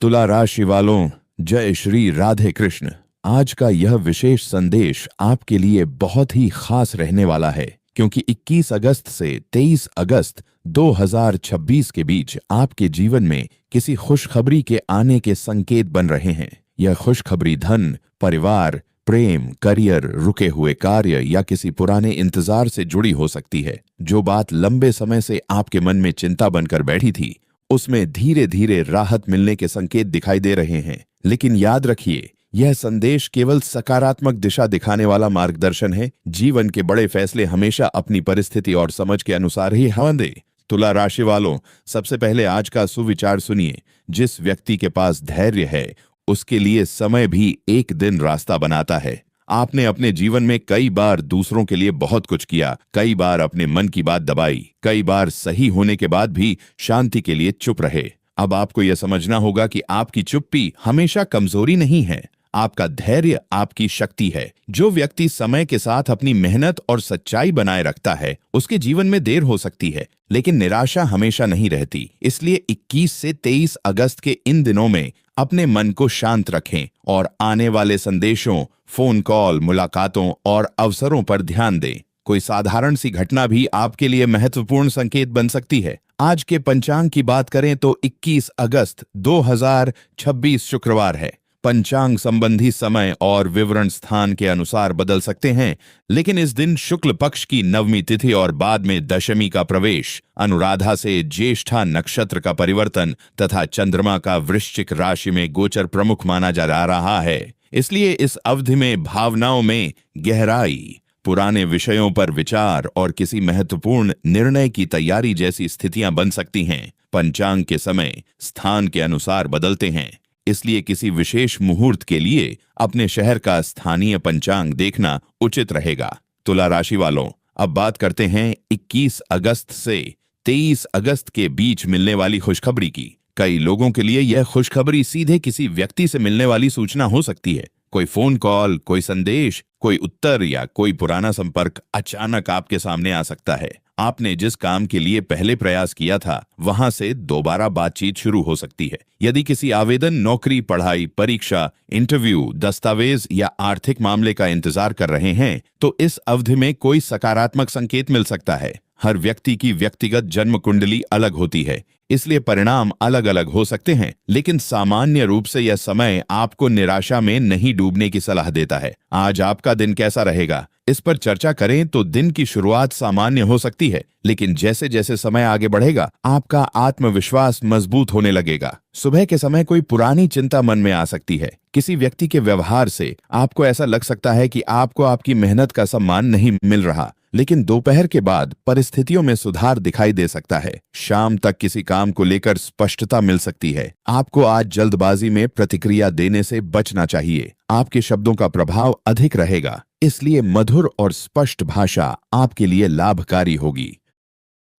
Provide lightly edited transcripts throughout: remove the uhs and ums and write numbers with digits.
तुला राशि वालों, जय श्री राधे कृष्ण। आज का यह विशेष संदेश आपके लिए बहुत ही खास रहने वाला है, क्योंकि 21 अगस्त से 23 अगस्त 2026 के बीच आपके जीवन में किसी खुशखबरी के आने के संकेत बन रहे हैं। यह खुशखबरी धन, परिवार, प्रेम, करियर, रुके हुए कार्य या किसी पुराने इंतजार से जुड़ी हो सकती है। जो बात लंबे समय से आपके मन में चिंता बनकर बैठी थी, उसमें धीरे धीरे राहत मिलने के संकेत दिखाई दे रहे हैं। लेकिन याद रखिए, यह संदेश केवल सकारात्मक दिशा दिखाने वाला मार्गदर्शन है। जीवन के बड़े फैसले हमेशा अपनी परिस्थिति और समझ के अनुसार ही होंगे। तुला राशि वालों, सबसे पहले आज का सुविचार सुनिए। जिस व्यक्ति के पास धैर्य है, उसके लिए समय भी एक दिन रास्ता बनाता है। आपने अपने जीवन में कई बार दूसरों के लिए बहुत कुछ किया, कई बार अपने मन की बात दबाई, कई बार सही होने के बाद भी शांति के लिए चुप रहे। अब आपको यह समझना होगा कि आपकी चुप्पी हमेशा कमजोरी नहीं है, आपका धैर्य आपकी शक्ति है। जो व्यक्ति समय के साथ अपनी मेहनत और सच्चाई बनाए रखता है, उसके जीवन में देर हो सकती है, लेकिन निराशा हमेशा नहीं रहती। इसलिए 21 से 23 अगस्त के इन दिनों में अपने मन को शांत रखें और आने वाले संदेशों, फोन कॉल, मुलाकातों और अवसरों पर ध्यान दें। कोई साधारण सी घटना भी आपके लिए महत्वपूर्ण संकेत बन सकती है। आज के पंचांग की बात करें तो 21 अगस्त 2026 शुक्रवार है। पंचांग संबंधी समय और विवरण स्थान के अनुसार बदल सकते हैं, लेकिन इस दिन शुक्ल पक्ष की नवमी तिथि और बाद में दशमी का प्रवेश, अनुराधा से ज्येष्ठा नक्षत्र का परिवर्तन तथा चंद्रमा का वृश्चिक राशि में गोचर प्रमुख माना जा रहा है। इसलिए इस अवधि में भावनाओं में गहराई, पुराने विषयों पर विचार और किसी महत्वपूर्ण निर्णय की तैयारी जैसी स्थितियां बन सकती हैं। पंचांग के समय स्थान के अनुसार बदलते हैं, इसलिए किसी विशेष मुहूर्त के लिए अपने शहर का स्थानीय पंचांग देखना उचित रहेगा। तुला राशि वालों, अब बात करते हैं 21 अगस्त से 23 अगस्त के बीच मिलने वाली खुशखबरी की। कई लोगों के लिए यह खुशखबरी सीधे किसी व्यक्ति से मिलने वाली सूचना हो सकती है। कोई फोन कॉल, कोई संदेश, कोई उत्तर या कोई पुराना संपर्क अचानक आपके सामने आ सकता है। आपने जिस काम के लिए पहले प्रयास किया था, वहां से दोबारा बातचीत शुरू हो सकती है। यदि किसी आवेदन, नौकरी, पढ़ाई, परीक्षा, इंटरव्यू, दस्तावेज या आर्थिक मामले का इंतजार कर रहे हैं, तो इस अवधि में कोई सकारात्मक संकेत मिल सकता है। हर व्यक्ति की व्यक्तिगत जन्म कुंडली अलग होती है, इसलिए परिणाम अलग अलग हो सकते हैं, लेकिन सामान्य रूप से यह समय आपको निराशा में नहीं डूबने की सलाह देता है। आज आपका दिन कैसा रहेगा, इस पर चर्चा करें तो दिन की शुरुआत सामान्य हो सकती है, लेकिन जैसे जैसे समय आगे बढ़ेगा, आपका आत्मविश्वास मजबूत होने लगेगा। सुबह के समय कोई पुरानी चिंता मन में आ सकती है। किसी व्यक्ति के व्यवहार से आपको ऐसा लग सकता है कि आपको आपकी मेहनत का सम्मान नहीं मिल रहा, लेकिन दोपहर के बाद परिस्थितियों में सुधार दिखाई दे सकता है। शाम तक किसी काम को लेकर स्पष्टता मिल सकती है। आपको आज जल्दबाजी में प्रतिक्रिया देने से बचना चाहिए। आपके शब्दों का प्रभाव अधिक रहेगा, इसलिए मधुर और स्पष्ट भाषा आपके लिए लाभकारी होगी।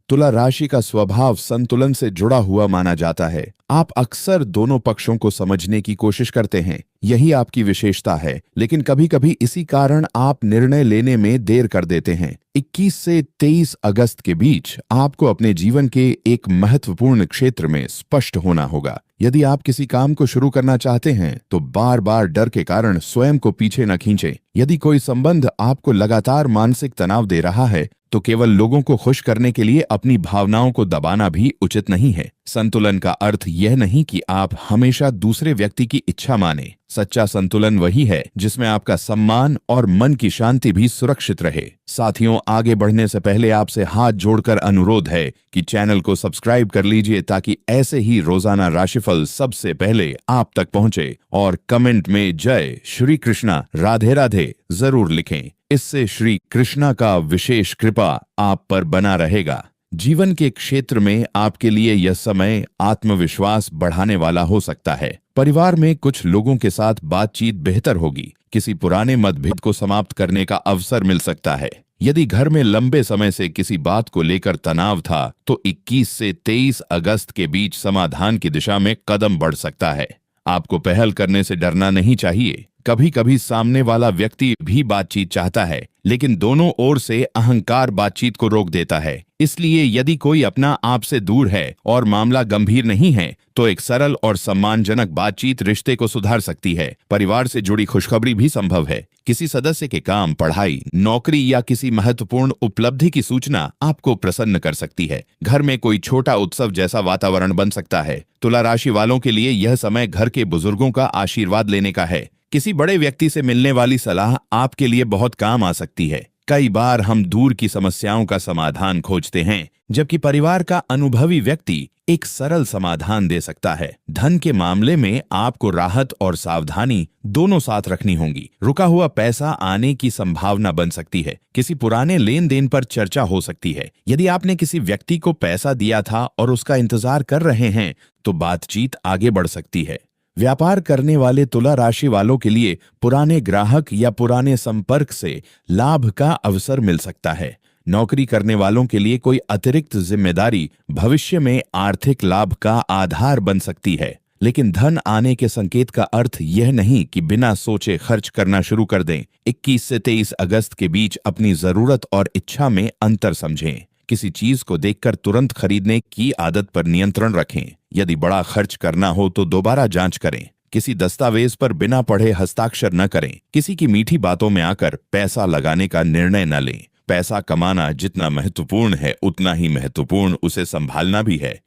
तुला राशि का स्वभाव संतुलन से जुड़ा हुआ माना जाता है। आप अक्सर दोनों पक्षों को समझने की कोशिश करते हैं, यही आपकी विशेषता है, लेकिन कभी कभी इसी कारण आप निर्णय लेने में देर कर देते हैं। 21 से 23 अगस्त के बीच आपको अपने जीवन के एक महत्वपूर्ण क्षेत्र में स्पष्ट होना होगा। यदि आप किसी काम को शुरू करना चाहते हैं, तो बार बार डर के कारण स्वयं को पीछे न खींचें। यदि कोई संबंध आपको लगातार मानसिक तनाव दे रहा है, तो केवल लोगों को खुश करने के लिए अपनी भावनाओं को दबाना भी उचित नहीं है। संतुलन का अर्थ यह नहीं कि आप हमेशा दूसरे व्यक्ति की इच्छा माने। सच्चा संतुलन वही है जिसमें आपका सम्मान और मन की शांति भी सुरक्षित रहे। साथियों, आगे बढ़ने से पहले आपसे हाथ जोड़कर अनुरोध है कि चैनल को सब्सक्राइब कर लीजिए, ताकि ऐसे ही रोजाना राशिफल सबसे पहले आप तक पहुंचे। और कमेंट में जय श्री कृष्णा, राधे राधे जरूर लिखें। इससे श्री कृष्णा का विशेष कृपा आप पर बना रहेगा। जीवन के क्षेत्र में आपके लिए यह समय आत्मविश्वास बढ़ाने वाला हो सकता है। परिवार में कुछ लोगों के साथ बातचीत बेहतर होगी। किसी पुराने मतभेद को समाप्त करने का अवसर मिल सकता है। यदि घर में लंबे समय से किसी बात को लेकर तनाव था, तो 21 से 23 अगस्त के बीच समाधान की दिशा में कदम बढ़ सकता है। आपको पहल करने से डरना नहीं चाहिए। कभी कभी सामने वाला व्यक्ति भी बातचीत चाहता है, लेकिन दोनों ओर से अहंकार बातचीत को रोक देता है। इसलिए यदि कोई अपना आप से दूर है और मामला गंभीर नहीं है तो एक सरल और सम्मानजनक बातचीत रिश्ते को सुधार सकती है। परिवार से जुड़ी खुशखबरी भी संभव है। किसी सदस्य के काम, पढ़ाई, नौकरी या किसी महत्वपूर्ण उपलब्धि की सूचना आपको प्रसन्न कर सकती है। घर में कोई छोटा उत्सव जैसा वातावरण बन सकता है। तुला राशि वालों के लिए यह समय घर के बुजुर्गों का आशीर्वाद लेने का है। किसी बड़े व्यक्ति से मिलने वाली सलाह आपके लिए बहुत काम आ सकती है। कई बार हम दूर की समस्याओं का समाधान खोजते हैं, जबकि परिवार का अनुभवी व्यक्ति एक सरल समाधान दे सकता है। धन के मामले में आपको राहत और सावधानी दोनों साथ रखनी होंगी। रुका हुआ पैसा आने की संभावना बन सकती है। किसी पुराने लेन देन पर चर्चा हो सकती है। यदि आपने किसी व्यक्ति को पैसा दिया था और उसका इंतजार कर रहे हैं तो बातचीत आगे बढ़ सकती है। व्यापार करने वाले तुला राशि वालों के लिए पुराने ग्राहक या पुराने संपर्क से लाभ का अवसर मिल सकता है। नौकरी करने वालों के लिए कोई अतिरिक्त जिम्मेदारी भविष्य में आर्थिक लाभ का आधार बन सकती है। लेकिन धन आने के संकेत का अर्थ यह नहीं कि बिना सोचे खर्च करना शुरू कर दें। 21 से 23 अगस्त के बीच अपनी जरूरत और इच्छा में अंतर समझें। किसी चीज को देखकर तुरंत खरीदने की आदत पर नियंत्रण रखें। यदि बड़ा खर्च करना हो तो दोबारा जांच करें। किसी दस्तावेज पर बिना पढ़े हस्ताक्षर न करें। किसी की मीठी बातों में आकर पैसा लगाने का निर्णय न लें। पैसा कमाना जितना महत्वपूर्ण है उतना ही महत्वपूर्ण उसे संभालना भी है।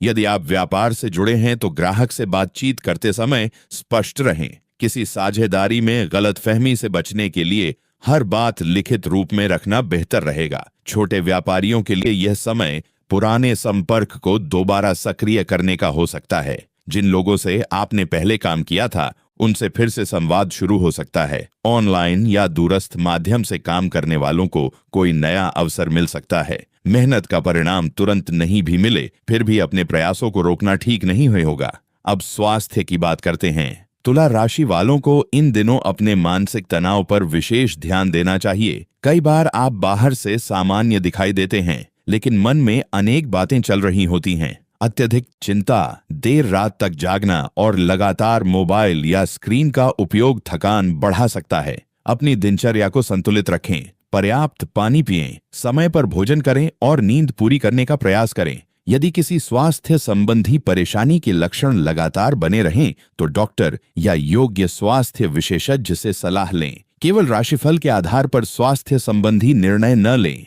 यदि आप व्यापार से जुड़े हैं तो ग्राहक से बातचीत करते समय स्पष्ट रहें। किसी साझेदारी में गलतफहमी से बचने के लिए हर बात लिखित रूप में रखना बेहतर रहेगा। छोटे व्यापारियों के लिए यह समय पुराने संपर्क को दोबारा सक्रिय करने का हो सकता है। जिन लोगों से आपने पहले काम किया था उनसे फिर से संवाद शुरू हो सकता है। ऑनलाइन या दूरस्थ माध्यम से काम करने वालों को कोई नया अवसर मिल सकता है। मेहनत का परिणाम तुरंत नहीं भी मिले फिर भी अपने प्रयासों को रोकना ठीक नहीं होगा। अब स्वास्थ्य की बात करते हैं। तुला राशि वालों को इन दिनों अपने मानसिक तनाव पर विशेष ध्यान देना चाहिए। कई बार आप बाहर से सामान्य दिखाई देते हैं लेकिन मन में अनेक बातें चल रही होती हैं। अत्यधिक चिंता, देर रात तक जागना और लगातार मोबाइल या स्क्रीन का उपयोग थकान बढ़ा सकता है। अपनी दिनचर्या को संतुलित रखें। पर्याप्त पानी पिएं, समय पर भोजन करें और नींद पूरी करने का प्रयास करें। यदि किसी स्वास्थ्य संबंधी परेशानी के लक्षण लगातार बने रहें तो डॉक्टर या योग्य स्वास्थ्य विशेषज्ञ से सलाह लें। केवल राशिफल के आधार पर स्वास्थ्य संबंधी निर्णय न लें।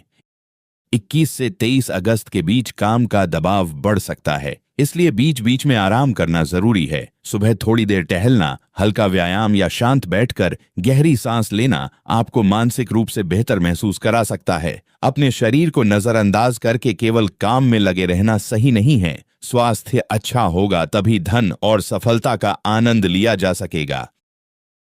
21 से 23 अगस्त के बीच काम का दबाव बढ़ सकता है, इसलिए बीच बीच में आराम करना जरूरी है। सुबह थोड़ी देर टहलना, हल्का व्यायाम या शांत बैठकर गहरी सांस लेना आपको मानसिक रूप से बेहतर महसूस करा सकता है। अपने शरीर को नजरअंदाज करके केवल काम में लगे रहना सही नहीं है। स्वास्थ्य अच्छा होगा तभी धन और सफलता का आनंद लिया जा सकेगा।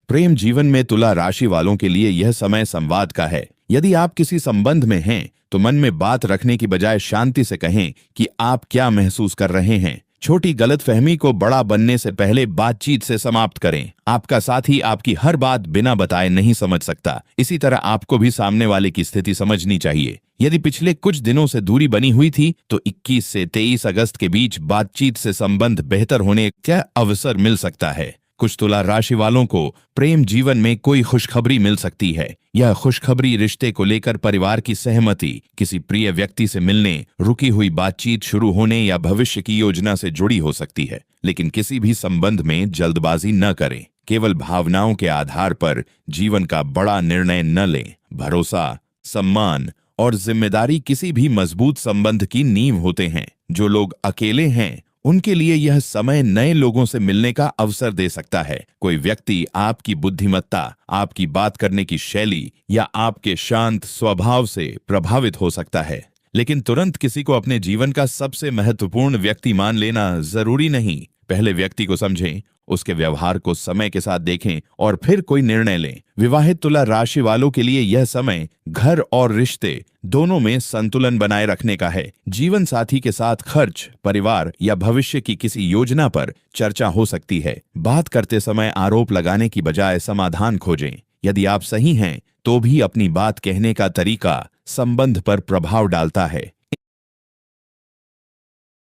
प्रेम जीवन में तुला राशि वालों के लिए यह समय संवाद का है। यदि आप किसी संबंध में हैं तो मन में बात रखने की बजाय शांति से कहें कि आप क्या महसूस कर रहे हैं। छोटी गलतफहमी को बड़ा बनने से पहले बातचीत से समाप्त करें। आपका साथी आपकी हर बात बिना बताए नहीं समझ सकता। इसी तरह आपको भी सामने वाले की स्थिति समझनी चाहिए। यदि पिछले कुछ दिनों से दूरी बनी हुई थी तो 21 से 23 अगस्त के बीच बातचीत से संबंध बेहतर होने का अवसर मिल सकता है। कुछ तुला राशि वालों को प्रेम जीवन में कोई खुशखबरी मिल सकती है। यह खुशखबरी रिश्ते को लेकर परिवार की सहमति, किसी प्रिय व्यक्ति से मिलने, रुकी हुई बातचीत शुरू होने या भविष्य की योजना से जुड़ी हो सकती है। लेकिन किसी भी संबंध में जल्दबाजी न करें। केवल भावनाओं के आधार पर जीवन का बड़ा निर्णय न लें। भरोसा, सम्मान और जिम्मेदारी किसी भी मजबूत संबंध की नींव होते हैं। जो लोग अकेले हैं उनके लिए यह समय नए लोगों से मिलने का अवसर दे सकता है। कोई व्यक्ति आपकी बुद्धिमत्ता, आपकी बात करने की शैली या आपके शांत स्वभाव से प्रभावित हो सकता है। लेकिन तुरंत किसी को अपने जीवन का सबसे महत्वपूर्ण व्यक्ति मान लेना जरूरी नहीं। पहले व्यक्ति को समझें, उसके व्यवहार को समय के साथ देखें और फिर कोई निर्णय लें। विवाहित तुला राशि वालों के लिए यह समय घर और रिश्ते दोनों में संतुलन बनाए रखने का है। जीवन साथी के साथ खर्च, परिवार या भविष्य की किसी योजना पर चर्चा हो सकती है। बात करते समय आरोप लगाने की बजाय समाधान खोजें। यदि आप सही हैं तो भी अपनी बात कहने का तरीका संबंध पर प्रभाव डालता है।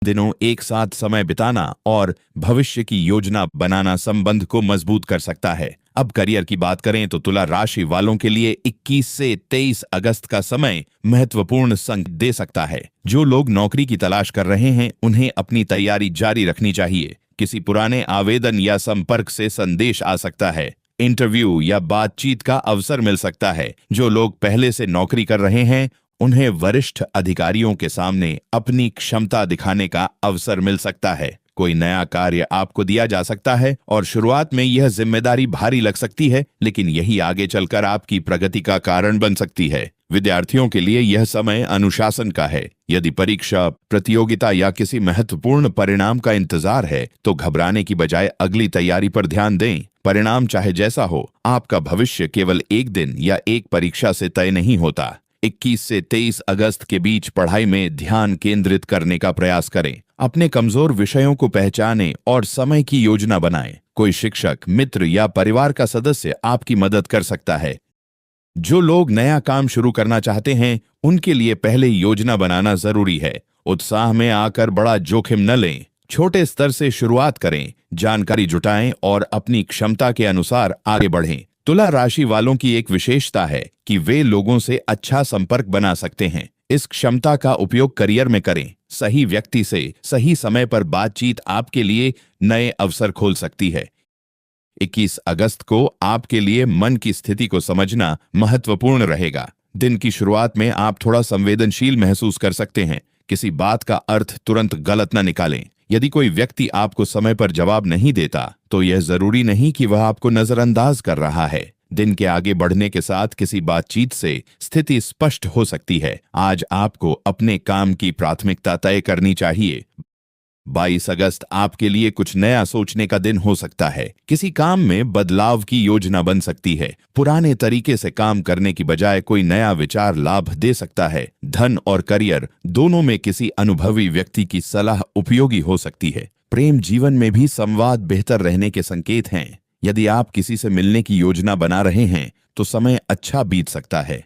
दिनों एक साथ समय बिताना और भविष्य की योजना बनाना संबंध को मजबूत कर सकता है। अब करियर की बात करें तो तुला राशि वालों के लिए 21 से 23 अगस्त का समय महत्वपूर्ण संकेत दे सकता है। जो लोग नौकरी की तलाश कर रहे हैं उन्हें अपनी तैयारी जारी रखनी चाहिए। किसी पुराने आवेदन या संपर्क से संदेश आ सकता है। इंटरव्यू या बातचीत का अवसर मिल सकता है। जो लोग पहले से नौकरी कर रहे हैं उन्हें वरिष्ठ अधिकारियों के सामने अपनी क्षमता दिखाने का अवसर मिल सकता है। कोई नया कार्य आपको दिया जा सकता है और शुरुआत में यह जिम्मेदारी भारी लग सकती है, लेकिन यही आगे चलकर आपकी प्रगति का कारण बन सकती है। विद्यार्थियों के लिए यह समय अनुशासन का है। यदि परीक्षा, प्रतियोगिता या किसी महत्वपूर्ण परिणाम का इंतजार है तो घबराने की बजाय अगली तैयारी पर ध्यान दें। परिणाम चाहे जैसा हो, आपका भविष्य केवल एक दिन या एक परीक्षा से तय नहीं होता। 21 से 23 अगस्त के बीच पढ़ाई में ध्यान केंद्रित करने का प्रयास करें। अपने कमजोर विषयों को पहचानें और समय की योजना बनाएं। कोई शिक्षक, मित्र या परिवार का सदस्य आपकी मदद कर सकता है। जो लोग नया काम शुरू करना चाहते हैं उनके लिए पहले योजना बनाना जरूरी है। उत्साह में आकर बड़ा जोखिम न लें। छोटे स्तर से शुरुआत करें, जानकारी जुटाएं और अपनी क्षमता के अनुसार आगे बढ़ें। तुला राशि वालों की एक विशेषता है कि वे लोगों से अच्छा संपर्क बना सकते हैं। इस क्षमता का उपयोग करियर में करें। सही व्यक्ति से सही समय पर बातचीत आपके लिए नए अवसर खोल सकती है। 21 अगस्त को आपके लिए मन की स्थिति को समझना महत्वपूर्ण रहेगा। दिन की शुरुआत में आप थोड़ा संवेदनशील महसूस कर सकते हैं। किसी बात का अर्थ तुरंत गलत न निकालें। यदि कोई व्यक्ति आपको समय पर जवाब नहीं देता तो यह जरूरी नहीं कि वह आपको नजरअंदाज कर रहा है। दिन के आगे बढ़ने के साथ किसी बातचीत से स्थिति स्पष्ट हो सकती है। आज आपको अपने काम की प्राथमिकता तय करनी चाहिए। 22 अगस्त आपके लिए कुछ नया सोचने का दिन हो सकता है। किसी काम में बदलाव की योजना बन सकती है। पुराने तरीके से काम करने की बजाय कोई नया विचार लाभ दे सकता है। धन और करियर दोनों में किसी अनुभवी व्यक्ति की सलाह उपयोगी हो सकती है। प्रेम जीवन में भी संवाद बेहतर रहने के संकेत हैं। यदि आप किसी से मिलने की योजना बना रहे हैं तो समय अच्छा बीत सकता है।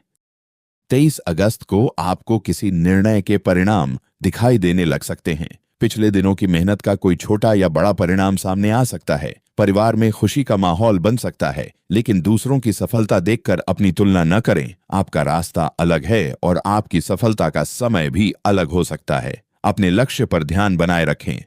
23 अगस्त को आपको किसी निर्णय के परिणाम दिखाई देने लग सकते हैं। पिछले दिनों की मेहनत का कोई छोटा या बड़ा परिणाम सामने आ सकता है। परिवार में खुशी का माहौल बन सकता है, लेकिन दूसरों की सफलता देखकर अपनी तुलना न करें। आपका रास्ता अलग है और आपकी सफलता का समय भी अलग हो सकता है। अपने लक्ष्य पर ध्यान बनाए रखें।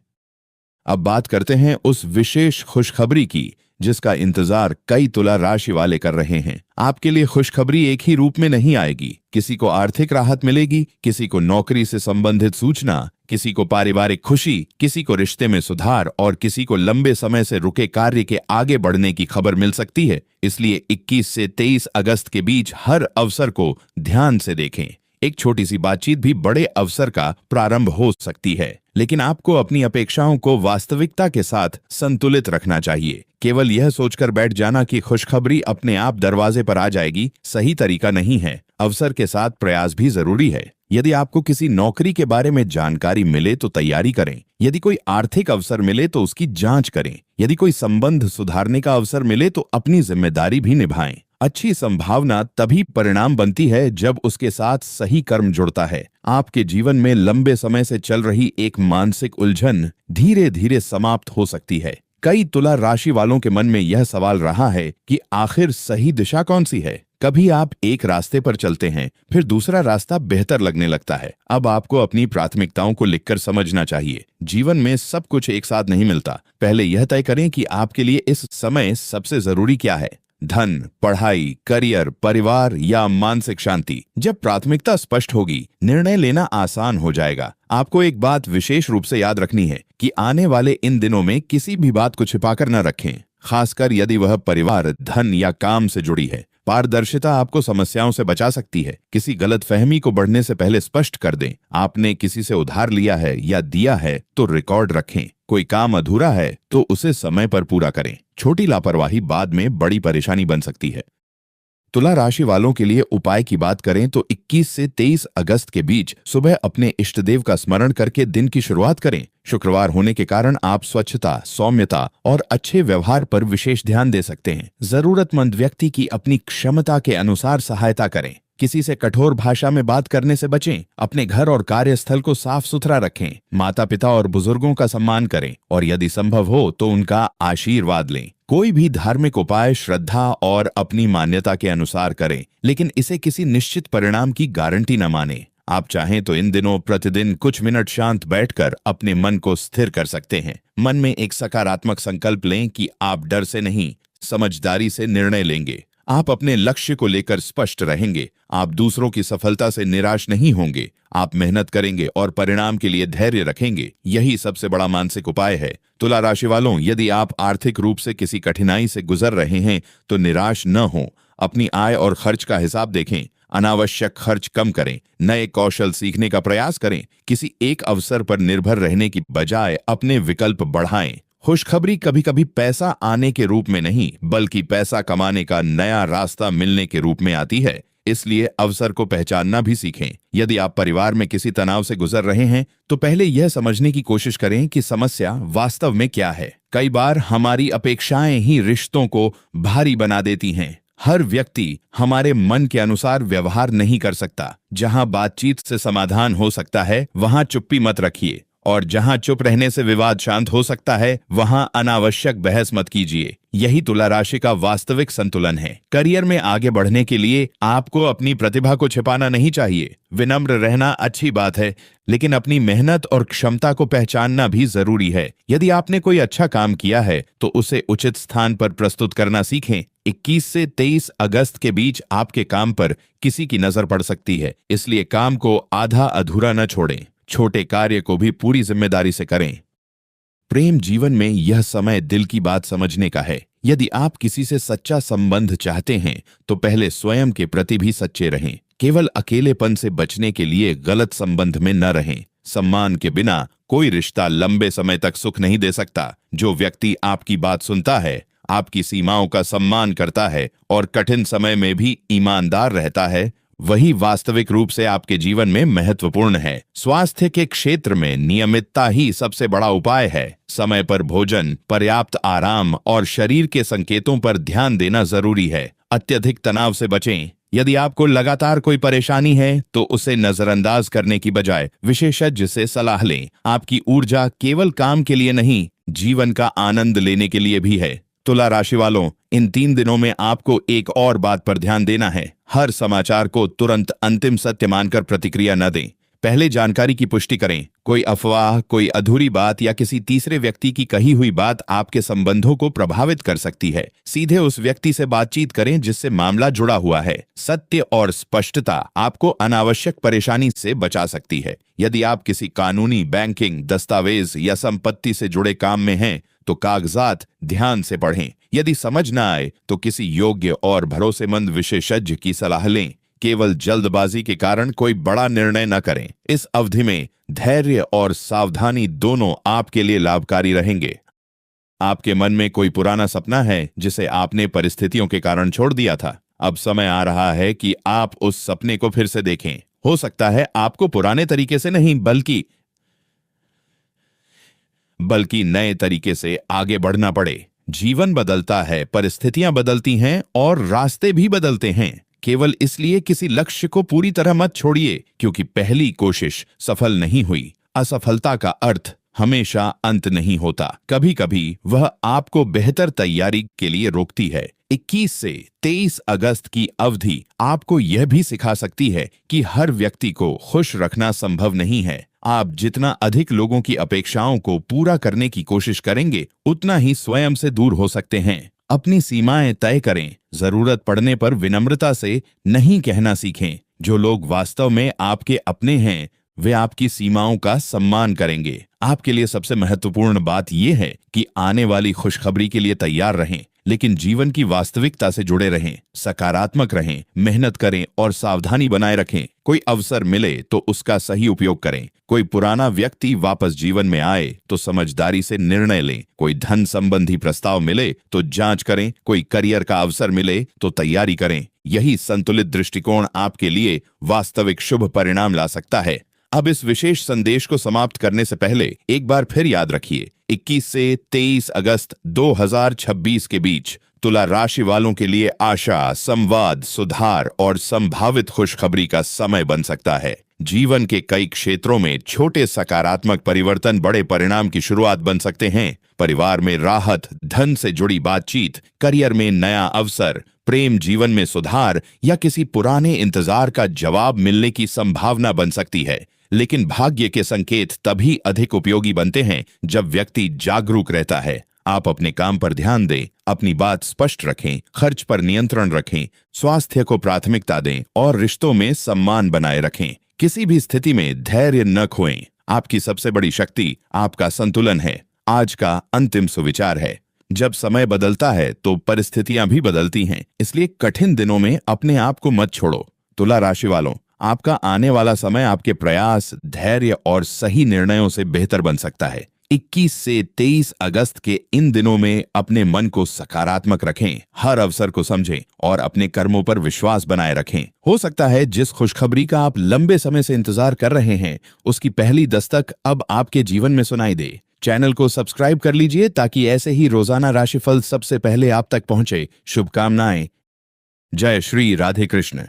अब बात करते हैं उस विशेष खुशखबरी की जिसका इंतजार कई तुला राशि वाले कर रहे हैं। आपके लिए खुशखबरी एक ही रूप में नहीं आएगी। किसी को आर्थिक राहत मिलेगी, किसी को नौकरी से संबंधित सूचना, किसी को पारिवारिक खुशी, किसी को रिश्ते में सुधार और किसी को लंबे समय से रुके कार्य के आगे बढ़ने की खबर मिल सकती है। इसलिए 21 से 23 अगस्त के बीच हर अवसर को ध्यान से देखें। एक छोटी सी बातचीत भी बड़े अवसर का प्रारंभ हो सकती है, लेकिन आपको अपनी अपेक्षाओं को वास्तविकता के साथ संतुलित रखना चाहिए। केवल यह सोचकर बैठ जाना कि खुशखबरी अपने आप दरवाजे पर आ जाएगी सही तरीका नहीं है। अवसर के साथ प्रयास भी जरूरी है। यदि आपको किसी नौकरी के बारे में जानकारी मिले तो तैयारी करें। यदि कोई आर्थिक अवसर मिले तो उसकी जांच करें। यदि कोई संबंध सुधारने का अवसर मिले तो अपनी जिम्मेदारी भी निभाएं। अच्छी संभावना तभी परिणाम बनती है जब उसके साथ सही कर्म जुड़ता है। आपके जीवन में लंबे समय से चल रही एक मानसिक उलझन धीरे धीरे समाप्त हो सकती है। कई तुला राशि वालों के मन में यह सवाल रहा है कि आखिर सही दिशा कौन सी है। कभी आप एक रास्ते पर चलते हैं, फिर दूसरा रास्ता बेहतर लगने लगता है। अब आपको अपनी प्राथमिकताओं को लिखकर समझना चाहिए। जीवन में सब कुछ एक साथ नहीं मिलता। पहले यह तय करें कि आपके लिए इस समय सबसे जरूरी क्या है। धन, पढ़ाई, करियर, परिवार या मानसिक शांति। जब प्राथमिकता स्पष्ट होगी, निर्णय लेना आसान हो जाएगा। आपको एक बात विशेष रूप से याद रखनी है कि आने वाले इन दिनों में किसी भी बात को छिपाकर न रखें, खासकर यदि वह परिवार, धन या काम से जुड़ी है। पारदर्शिता आपको समस्याओं से बचा सकती है। किसी गलतफहमी को बढ़ने से पहले स्पष्ट कर दें। आपने किसी से उधार लिया है या दिया है तो रिकॉर्ड रखें। कोई काम अधूरा है तो उसे समय पर पूरा करें। छोटी लापरवाही बाद में बड़ी परेशानी बन सकती है। तुला राशि वालों के लिए उपाय की बात करें तो 21 से 23 अगस्त के बीच सुबह अपने इष्टदेव का स्मरण करके दिन की शुरुआत करें। शुक्रवार होने के कारण आप स्वच्छता, सौम्यता और अच्छे व्यवहार पर विशेष ध्यान दे सकते हैं। जरूरतमंद व्यक्ति की अपनी क्षमता के अनुसार सहायता करें। किसी से कठोर भाषा में बात करने से बचें। अपने घर और कार्यस्थल को साफ सुथरा रखें। माता पिता और बुजुर्गों का सम्मान करें और यदि संभव हो तो उनका आशीर्वाद लें। कोई भी धार्मिक उपाय श्रद्धा और अपनी मान्यता के अनुसार करें, लेकिन इसे किसी निश्चित परिणाम की गारंटी न मानें। आप चाहें तो इन दिनों प्रतिदिन कुछ मिनट शांत बैठकर अपने मन को स्थिर कर सकते हैं। मन में एक सकारात्मक संकल्प लें कि आप डर से नहीं, समझदारी से निर्णय लेंगे। आप अपने लक्ष्य को लेकर स्पष्ट रहेंगे। आप दूसरों की सफलता से निराश नहीं होंगे। आप मेहनत करेंगे और परिणाम के लिए धैर्य रखेंगे। यही सबसे बड़ा मानसिक उपाय है। तुला राशि वालों, यदि आप आर्थिक रूप से किसी कठिनाई से गुजर रहे हैं तो निराश न हो। अपनी आय और खर्च का हिसाब देखें। अनावश्यक खर्च कम करें। नए कौशल सीखने का प्रयास करें। किसी एक अवसर पर निर्भर रहने की बजाय अपने विकल्प बढ़ाएं। खुशखबरी कभी कभी पैसा आने के रूप में नहीं, बल्कि पैसा कमाने का नया रास्ता मिलने के रूप में आती है। इसलिए अवसर को पहचानना भी सीखें। यदि आप परिवार में किसी तनाव से गुजर रहे हैं तो पहले यह समझने की कोशिश करें कि समस्या वास्तव में क्या है। कई बार हमारी अपेक्षाएं ही रिश्तों को भारी बना देती हैं। हर व्यक्ति हमारे मन के अनुसार व्यवहार नहीं कर सकता। जहां बातचीत से समाधान हो सकता है वहां चुप्पी मत रखिए, और जहां चुप रहने से विवाद शांत हो सकता है वहां अनावश्यक बहस मत कीजिए। यही तुला राशि का वास्तविक संतुलन है। करियर में आगे बढ़ने के लिए आपको अपनी प्रतिभा को छिपाना नहीं चाहिए। विनम्र रहना अच्छी बात है, लेकिन अपनी मेहनत और क्षमता को पहचानना भी जरूरी है। यदि आपने कोई अच्छा काम किया है तो उसे उचित स्थान पर प्रस्तुत करना सीखें। 21 से 23 अगस्त के बीच आपके काम पर किसी की नजर पड़ सकती है, इसलिए काम को आधा अधूरा न छोड़ें। छोटे कार्य को भी पूरी जिम्मेदारी से करें। प्रेम जीवन में यह समय दिल की बात समझने का है। यदि आप किसी से सच्चा संबंध चाहते हैं तो पहले स्वयं के प्रति भी सच्चे रहें। केवल अकेलेपन से बचने के लिए गलत संबंध में न रहें। सम्मान के बिना कोई रिश्ता लंबे समय तक सुख नहीं दे सकता। जो व्यक्ति आपकी बात सुनता है, आपकी सीमाओं का सम्मान करता है और कठिन समय में भी ईमानदार रहता है, वही वास्तविक रूप से आपके जीवन में महत्वपूर्ण है। स्वास्थ्य के क्षेत्र में नियमितता ही सबसे बड़ा उपाय है। समय पर भोजन, पर्याप्त आराम और शरीर के संकेतों पर ध्यान देना जरूरी है। अत्यधिक तनाव से बचें। यदि आपको लगातार कोई परेशानी है तो उसे नजरअंदाज करने की बजाय विशेषज्ञ से सलाह लें। आपकी ऊर्जा केवल काम के लिए नहीं, जीवन का आनंद लेने के लिए भी है। तुला राशि वालों, इन 3 दिनों में आपको एक और बात पर ध्यान देना है। हर समाचार को तुरंत अंतिम सत्य मानकर प्रतिक्रिया न दें। पहले जानकारी की पुष्टि करें। कोई अफवाह, कोई अधूरी बात या किसी तीसरे व्यक्ति की कही हुई बात आपके संबंधों को प्रभावित कर सकती है। सीधे उस व्यक्ति से बातचीत करें जिससे मामला जुड़ा हुआ है। सत्य और स्पष्टता आपको अनावश्यक परेशानी से बचा सकती है। यदि आप किसी कानूनी, बैंकिंग, दस्तावेज या संपत्ति से जुड़े काम में हैं तो कागजात ध्यान से पढ़ें। यदि समझ न आए तो किसी योग्य और भरोसेमंद विशेषज्ञ की सलाह लें। केवल जल्दबाजी के कारण कोई बड़ा निर्णय न करें। इस अवधि में धैर्य और सावधानी दोनों आपके लिए लाभकारी रहेंगे। आपके मन में कोई पुराना सपना है जिसे आपने परिस्थितियों के कारण छोड़ दिया था। अब समय आ रहा है कि आप उस सपने को फिर से देखें। हो सकता है आपको पुराने तरीके से नहीं बल्कि नए तरीके से आगे बढ़ना पड़े। जीवन बदलता है, परिस्थितियां बदलती हैं और रास्ते भी बदलते हैं। केवल इसलिए किसी लक्ष्य को पूरी तरह मत छोड़िए क्योंकि पहली कोशिश सफल नहीं हुई। असफलता का अर्थ हमेशा अंत नहीं होता। कभी कभी वह आपको बेहतर तैयारी के लिए रोकती है। 21 से 23 अगस्त की अवधि आपको यह भी सिखा सकती है कि हर व्यक्ति को खुश रखना संभव नहीं है। आप जितना अधिक लोगों की अपेक्षाओं को पूरा करने की कोशिश करेंगे, उतना ही स्वयं से दूर हो सकते हैं। अपनी सीमाएं तय करें। जरूरत पड़ने पर विनम्रता से नहीं कहना सीखें। जो लोग वास्तव में आपके अपने हैं, वे आपकी सीमाओं का सम्मान करेंगे। आपके लिए सबसे महत्वपूर्ण बात यह है कि आने वाली खुशखबरी के लिए तैयार रहें, लेकिन जीवन की वास्तविकता से जुड़े रहें। सकारात्मक रहें, मेहनत करें और सावधानी बनाए रखें। कोई अवसर मिले तो उसका सही उपयोग करें। कोई पुराना व्यक्ति वापस जीवन में आए तो समझदारी से निर्णय लें। कोई धन संबंधी प्रस्ताव मिले तो जांच करें। कोई करियर का अवसर मिले तो तैयारी करें। यही संतुलित दृष्टिकोण आपके लिए वास्तविक शुभ परिणाम ला सकता है। अब इस विशेष संदेश को समाप्त करने से पहले एक बार फिर याद रखिए, 21 से 23 अगस्त 2026 के बीच तुला राशि वालों के लिए आशा, संवाद, सुधार और संभावित खुशखबरी का समय बन सकता है। जीवन के कई क्षेत्रों में छोटे सकारात्मक परिवर्तन बड़े परिणाम की शुरुआत बन सकते हैं। परिवार में राहत, धन से जुड़ी बातचीत, करियर में नया अवसर, प्रेम जीवन में सुधार या किसी पुराने इंतजार का जवाब मिलने की संभावना बन सकती है। लेकिन भाग्य के संकेत तभी अधिक उपयोगी बनते हैं जब व्यक्ति जागरूक रहता है। आप अपने काम पर ध्यान दें, अपनी बात स्पष्ट रखें, खर्च पर नियंत्रण रखें, स्वास्थ्य को प्राथमिकता दें और रिश्तों में सम्मान बनाए रखें। किसी भी स्थिति में धैर्य न खोएं। आपकी सबसे बड़ी शक्ति आपका संतुलन है। आज का अंतिम सुविचार है, जब समय बदलता है तो परिस्थितियां भी बदलती हैं, इसलिए कठिन दिनों में अपने आप को मत छोड़ो। तुला राशि वालों, आपका आने वाला समय आपके प्रयास, धैर्य और सही निर्णयों से बेहतर बन सकता है। 21 से 23 अगस्त के इन दिनों में अपने मन को सकारात्मक रखें, हर अवसर को समझें और अपने कर्मों पर विश्वास बनाए रखें। हो सकता है जिस खुशखबरी का आप लंबे समय से इंतजार कर रहे हैं, उसकी पहली दस्तक अब आपके जीवन में सुनाई दे। चैनल को सब्सक्राइब कर लीजिए ताकि ऐसे ही रोजाना राशिफल सबसे पहले आप तक पहुंचे। शुभकामनाएं। जय श्री राधे कृष्ण।